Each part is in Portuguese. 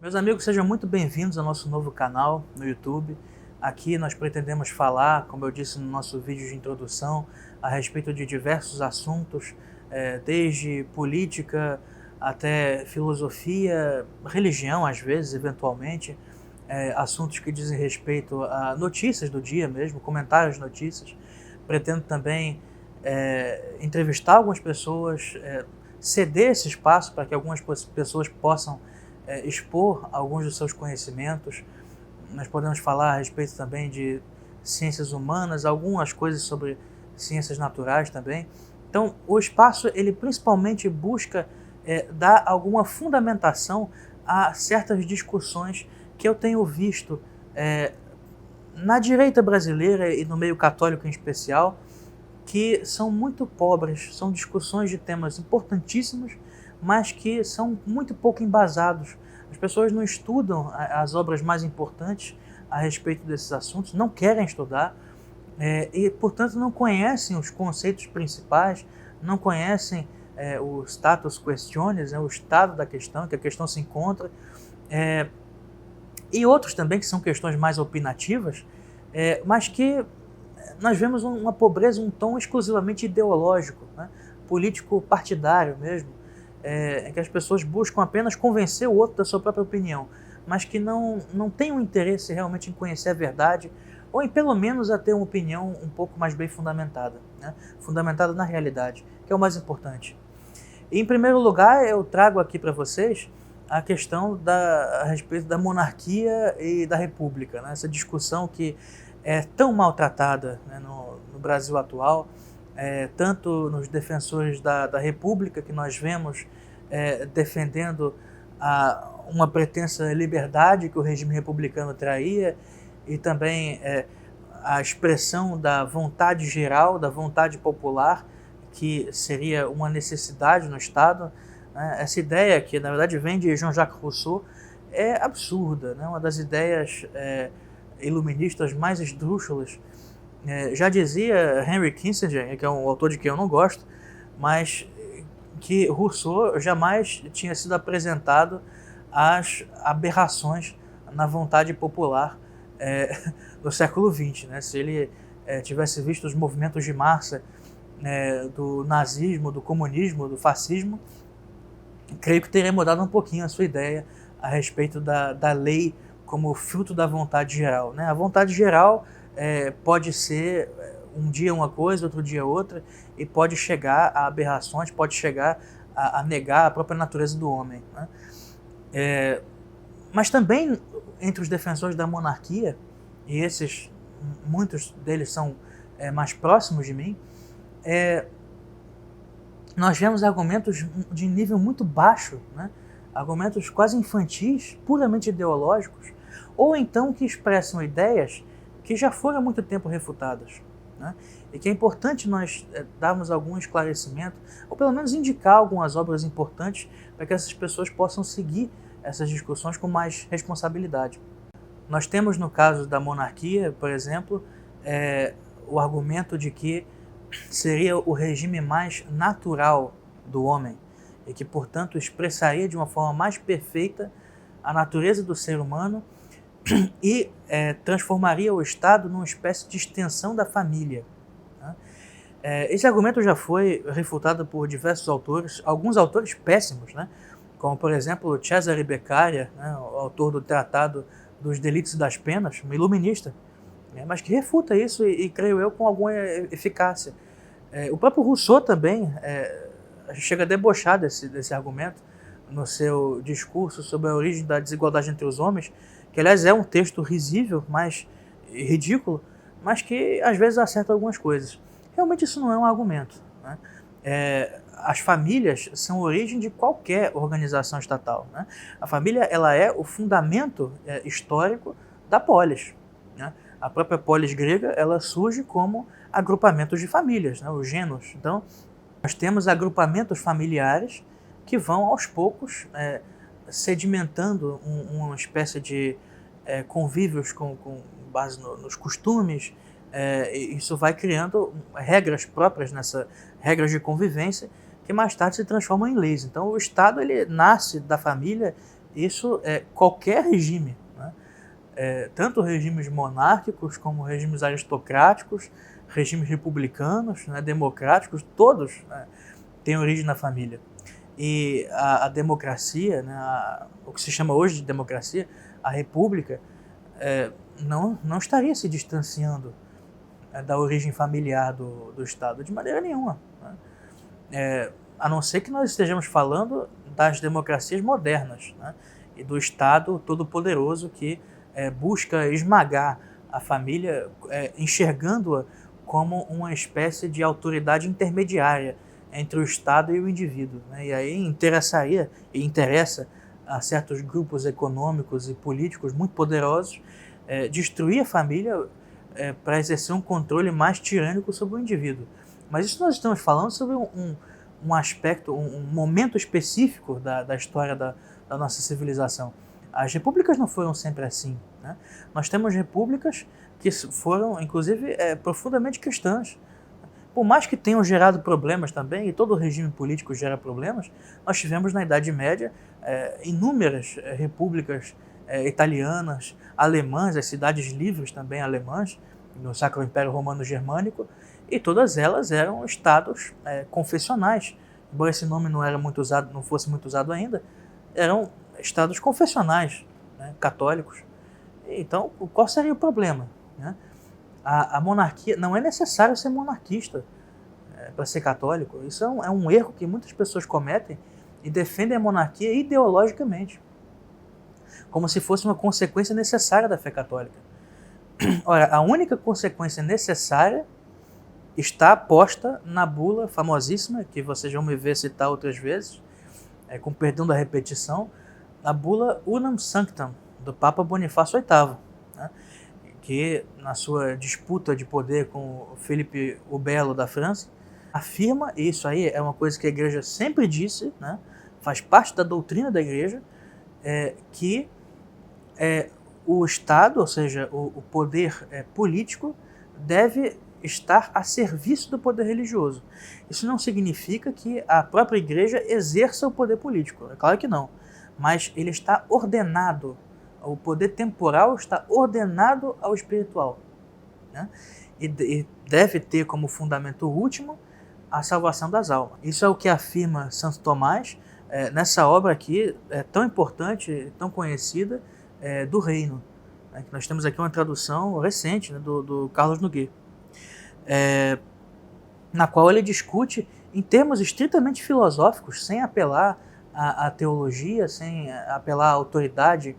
Meus amigos, sejam muito bem-vindos ao nosso novo canal no YouTube. Aqui nós pretendemos falar, como eu disse no nosso vídeo de introdução, a respeito de diversos assuntos, desde política até filosofia, religião às vezes, eventualmente, assuntos que dizem respeito a notícias do dia mesmo, comentários de notícias. Pretendo também entrevistar algumas pessoas, ceder esse espaço para que algumas pessoas possam expor alguns dos seus conhecimentos. Nós podemos falar a respeito também de ciências humanas, algumas coisas sobre ciências naturais também. Então, o espaço ele principalmente busca dar alguma fundamentação a certas discussões que eu tenho visto na direita brasileira e no meio católico em especial, que são muito pobres, são discussões de temas importantíssimos, mas que são muito pouco embasados. As pessoas não estudam as obras mais importantes a respeito desses assuntos, não querem estudar e, portanto, não conhecem os conceitos principais, não conhecem o status questiones, o estado da questão, que a questão se encontra, e outros também que são questões mais opinativas, mas que nós vemos uma pobreza, um tom exclusivamente ideológico, né? Político partidário mesmo, em que as pessoas buscam apenas convencer o outro da sua própria opinião, mas que não têm um interesse realmente em conhecer a verdade, ou em pelo menos a ter uma opinião um pouco mais bem fundamentada, né? Fundamentada na realidade, que é o mais importante. E, em primeiro lugar, eu trago aqui para vocês a questão a respeito da monarquia e da república, né? Essa discussão que é tão maltratada, né, no Brasil atual, tanto nos defensores da república, que nós vemos defendendo uma pretensa liberdade que o regime republicano traía, e também a expressão da vontade geral, da vontade popular, que seria uma necessidade no Estado. Essa ideia, que na verdade vem de Jean-Jacques Rousseau, é absurda, né? Uma das ideias iluministas mais esdrúxulas. Já dizia Henry Kissinger, que é um autor de quem eu não gosto, mas que Rousseau jamais tinha sido apresentado às aberrações na vontade popular do século XX. Né? Se ele tivesse visto os movimentos de massa do nazismo, do comunismo, do fascismo, creio que teria mudado um pouquinho a sua ideia a respeito da lei como fruto da vontade geral. Né? A vontade geral pode ser um dia uma coisa, outro dia outra, e pode chegar a aberrações, pode chegar a negar a própria natureza do homem. Né? Mas também entre os defensores da monarquia, e esses, muitos deles são mais próximos de mim, nós vemos argumentos de nível muito baixo, né? Argumentos quase infantis, puramente ideológicos, ou então que expressam ideias que já foram há muito tempo refutadas. Né? E que é importante nós darmos algum esclarecimento, ou pelo menos indicar algumas obras importantes para que essas pessoas possam seguir essas discussões com mais responsabilidade. Nós temos no caso da monarquia, por exemplo, o argumento de que seria o regime mais natural do homem e que, portanto, expressaria de uma forma mais perfeita a natureza do ser humano e transformaria o Estado numa espécie de extensão da família. Né? Esse argumento já foi refutado por diversos autores, alguns autores péssimos, né? Como, por exemplo, Cesare Beccaria, né? O autor do Tratado dos Delitos e das Penas, um iluminista, mas que refuta isso e creio eu, com alguma eficácia. O próprio Rousseau também chega a debochar desse argumento no seu discurso sobre a origem da desigualdade entre os homens, que aliás é um texto risível, mas ridículo, mas que às vezes acerta algumas coisas. Realmente isso não é um argumento. Né? As famílias são a origem de qualquer organização estatal. Né? A família ela é o fundamento histórico da polis. Né? A própria polis grega ela surge como agrupamentos de famílias, né? Os gêneros. Então, nós temos agrupamentos familiares que vão aos poucos sedimentando uma espécie de convívios com base nos costumes. Isso vai criando regras próprias regras de convivência que mais tarde se transformam em leis. Então, o Estado ele nasce da família isso é qualquer regime, né? Tanto regimes monárquicos como regimes aristocráticos, regimes republicanos, né, democráticos, todos, né, têm origem na família. E a democracia, né, o que se chama hoje de democracia, a república, não estaria se distanciando da origem familiar do Estado de maneira nenhuma, né? A não ser que nós estejamos falando das democracias modernas, né, e do Estado todo-poderoso que busca esmagar a família, enxergando-a como uma espécie de autoridade intermediária entre o Estado e o indivíduo, né? E aí interessa a certos grupos econômicos e políticos muito poderosos destruir a família para exercer um controle mais tirânico sobre o indivíduo. Mas isso nós estamos falando sobre um aspecto, um momento específico da história da nossa civilização. As repúblicas não foram sempre assim, né? Nós temos repúblicas que foram, inclusive, profundamente cristãs. Por mais que tenham gerado problemas também, e todo regime político gera problemas, nós tivemos na Idade Média inúmeras repúblicas italianas, alemãs, as cidades livres também alemãs, no Sacro Império Romano Germânico, e todas elas eram estados confessionais. Embora esse nome não fosse muito usado ainda, eram estados confessionais, né, católicos. Então, qual seria o problema, né? A monarquia, não é necessário ser monarquista para ser católico. Isso é um erro que muitas pessoas cometem e defendem a monarquia ideologicamente, como se fosse uma consequência necessária da fé católica. Ora, a única consequência necessária está posta na bula famosíssima, que vocês vão me ver citar outras vezes, com perdão da repetição, a bula Unam Sanctam, do Papa Bonifácio VIII, né? Que na sua disputa de poder com Felipe o Belo da França, afirma, e isso aí é uma coisa que a igreja sempre disse, né, faz parte da doutrina da igreja, que o Estado, ou seja, o poder político, deve estar a serviço do poder religioso. Isso não significa que a própria igreja exerça o poder político, é claro que não, mas ele está ordenado. O poder temporal está ordenado ao espiritual, né? E deve ter como fundamento último a salvação das almas. Isso é o que afirma Santo Tomás nessa obra aqui, tão importante, tão conhecida, do Reino, né? Que nós temos aqui uma tradução recente, né, do Carlos Nogueira, na qual ele discute em termos estritamente filosóficos, sem apelar à teologia, sem apelar à autoridade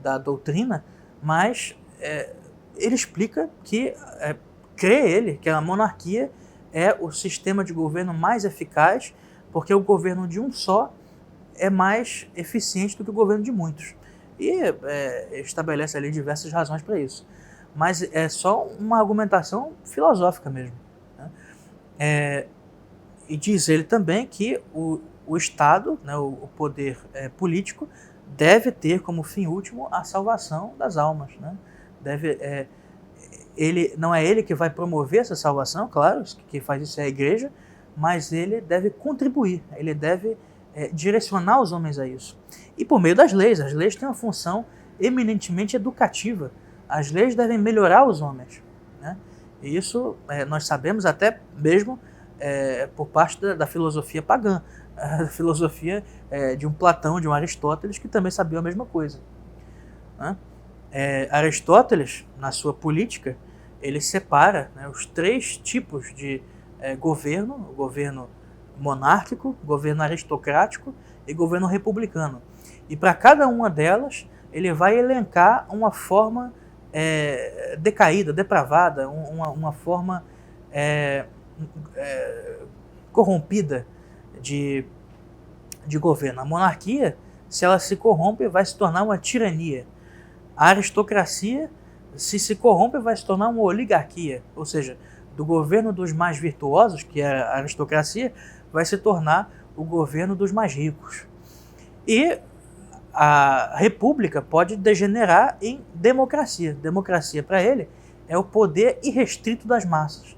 da doutrina, mas ele explica que crê ele que a monarquia é o sistema de governo mais eficaz, porque o governo de um só é mais eficiente do que o governo de muitos. E estabelece ali diversas razões para isso. Mas é só uma argumentação filosófica mesmo, né? E diz ele também que o Estado, né, o poder político, deve ter como fim último a salvação das almas, né? Não é ele que vai promover essa salvação, claro, que faz isso é a igreja, mas ele deve contribuir, ele deve direcionar os homens a isso. E por meio das leis, as leis têm uma função eminentemente educativa. As leis devem melhorar os homens, né? E isso nós sabemos até mesmo por parte da filosofia pagã, a filosofia de um Platão, de um Aristóteles, que também sabia a mesma coisa, né? Aristóteles, na sua política, ele separa, né, os 3 tipos de governo: o governo monárquico, governo aristocrático e governo republicano. E para cada uma delas, ele vai elencar uma forma decaída, depravada, uma forma corrompida de governo. A monarquia, se ela se corrompe, vai se tornar uma tirania. A aristocracia, se corrompe, vai se tornar uma oligarquia, ou seja, do governo dos mais virtuosos, que é a aristocracia, vai se tornar o governo dos mais ricos. E a república pode degenerar em democracia. Democracia, para ele, é o poder irrestrito das massas,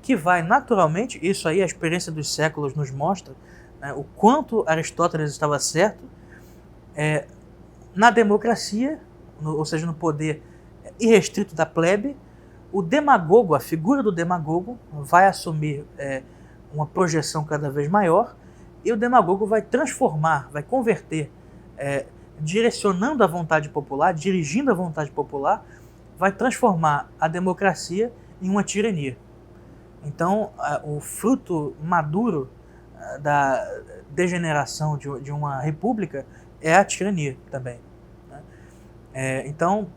que vai naturalmente, isso aí a experiência dos séculos nos mostra, né, o quanto Aristóteles estava certo, Na democracia, ou seja, no poder irrestrito da plebe, o demagogo, a figura do demagogo, vai assumir uma projeção cada vez maior, e o demagogo vai transformar, vai converter, direcionando a vontade popular, dirigindo a vontade popular, vai transformar a democracia em uma tirania. Então, o fruto maduro da degeneração de uma república é a tirania também, né? Então,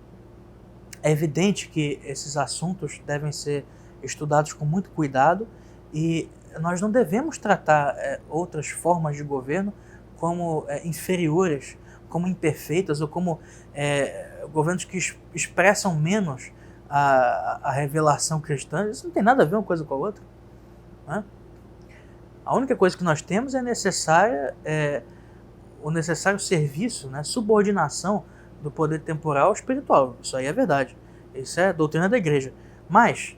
é evidente que esses assuntos devem ser estudados com muito cuidado e nós não devemos tratar outras formas de governo como inferiores, como imperfeitas ou como governos que expressam menos a revelação cristã. Isso não tem nada a ver uma coisa com a outra, né? A única coisa que nós temos é o necessário serviço, né, subordinação do poder temporal ao espiritual. Isso aí é verdade. Isso é a doutrina da igreja. Mas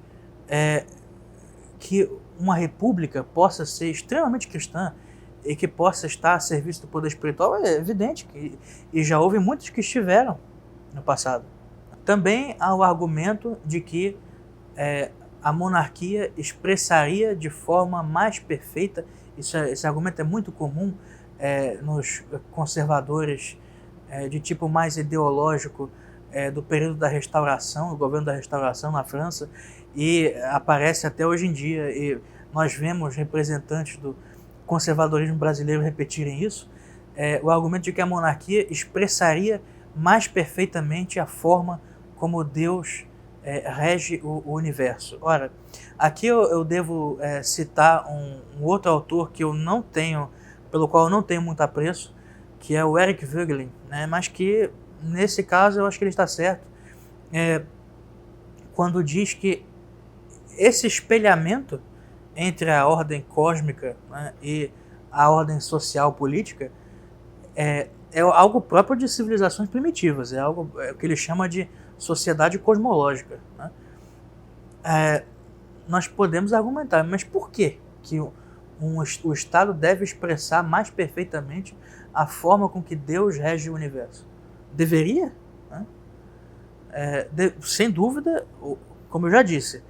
que uma república possa ser extremamente cristã e que possa estar a serviço do poder espiritual é evidente, e já houve muitos que estiveram no passado. Também há o argumento de que a monarquia expressaria de forma mais perfeita, esse argumento é muito comum nos conservadores de tipo mais ideológico do período da Restauração, do governo da Restauração na França, e aparece até hoje em dia, e nós vemos representantes do conservadorismo brasileiro repetirem isso, o argumento de que a monarquia expressaria mais perfeitamente a forma como Deus rege o universo. Ora, aqui eu devo citar um outro autor que eu não tenho, pelo qual eu não tenho muito apreço, que é o Eric Voegelin, né? Mas que nesse caso eu acho que ele está certo, quando diz que esse espelhamento entre a ordem cósmica, né, e a ordem social política é algo próprio de civilizações primitivas, é o que ele chama de sociedade cosmológica, né? Nós podemos argumentar, mas por que o Estado deve expressar mais perfeitamente a forma com que Deus rege o universo? Deveria, né? Sem dúvida, como eu já disse,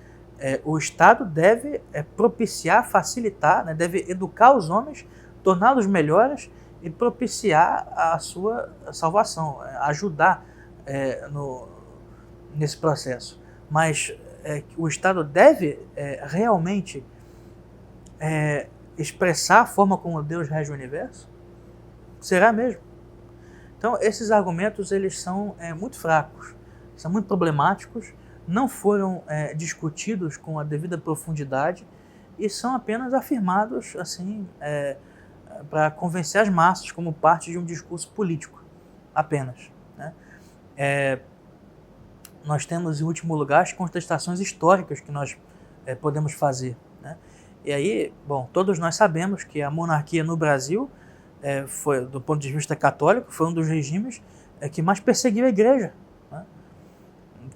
o Estado deve propiciar, facilitar, né, deve educar os homens, torná-los melhores e propiciar a sua salvação, ajudar nesse processo. Mas o Estado deve realmente expressar a forma como Deus rege o universo? Será mesmo? Então, esses argumentos eles são muito fracos, são muito problemáticos, não foram discutidos com a devida profundidade e são apenas afirmados assim para convencer as massas como parte de um discurso político, apenas, né? Nós temos, em último lugar, as contestações históricas que nós podemos fazer, né? E aí, bom, todos nós sabemos que a monarquia no Brasil foi, do ponto de vista católico, foi um dos regimes que mais perseguiu a igreja, né?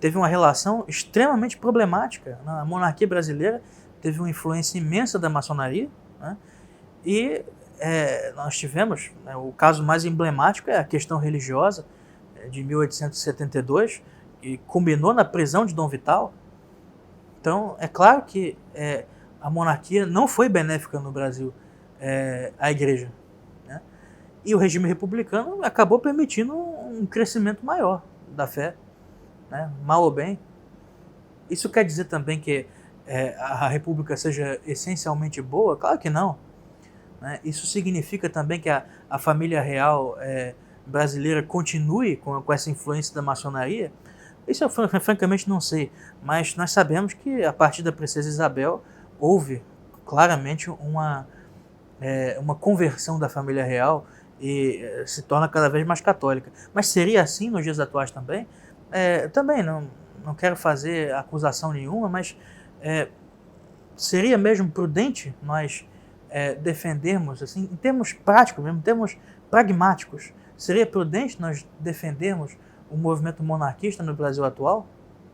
Teve uma relação extremamente problemática. A monarquia brasileira teve uma influência imensa da maçonaria, né? E nós tivemos, né, o caso mais emblemático é a questão religiosa de 1872, que culminou na prisão de Dom Vital. Então, é claro que a monarquia não foi benéfica no Brasil à igreja, né? E o regime republicano acabou permitindo um crescimento maior da fé, né? Mal ou bem. Isso quer dizer também que a república seja essencialmente boa? Claro que não, né? Isso significa também que a família real brasileira continue com essa influência da maçonaria? Isso eu francamente não sei, mas nós sabemos que a partir da princesa Isabel houve claramente uma conversão da família real e se torna cada vez mais católica. Mas seria assim nos dias atuais também? Também não quero fazer acusação nenhuma, mas seria mesmo prudente nós defendermos, assim, em termos práticos mesmo, em termos pragmáticos, seria prudente nós defendermos o movimento monarquista no Brasil atual,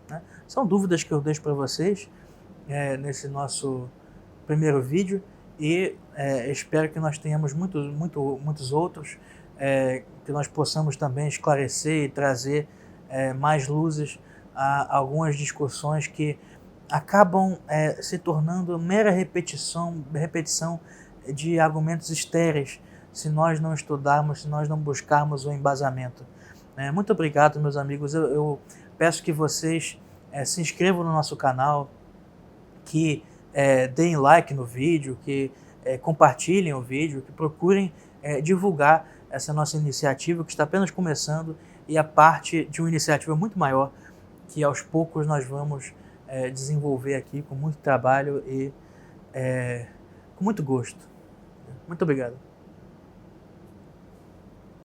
né? São dúvidas que eu deixo para vocês nesse nosso primeiro vídeo e espero que nós tenhamos muitos outros que nós possamos também esclarecer e trazer mais luzes a algumas discussões que acabam se tornando mera repetição de argumentos estéreis, se nós não estudarmos, se nós não buscarmos o embasamento. Muito obrigado, meus amigos. Eu peço que vocês se inscrevam no nosso canal, que deem like no vídeo, que compartilhem o vídeo, que procurem divulgar essa nossa iniciativa que está apenas começando e a parte de uma iniciativa muito maior que aos poucos nós vamos desenvolver aqui com muito trabalho e com muito gosto. Muito obrigado.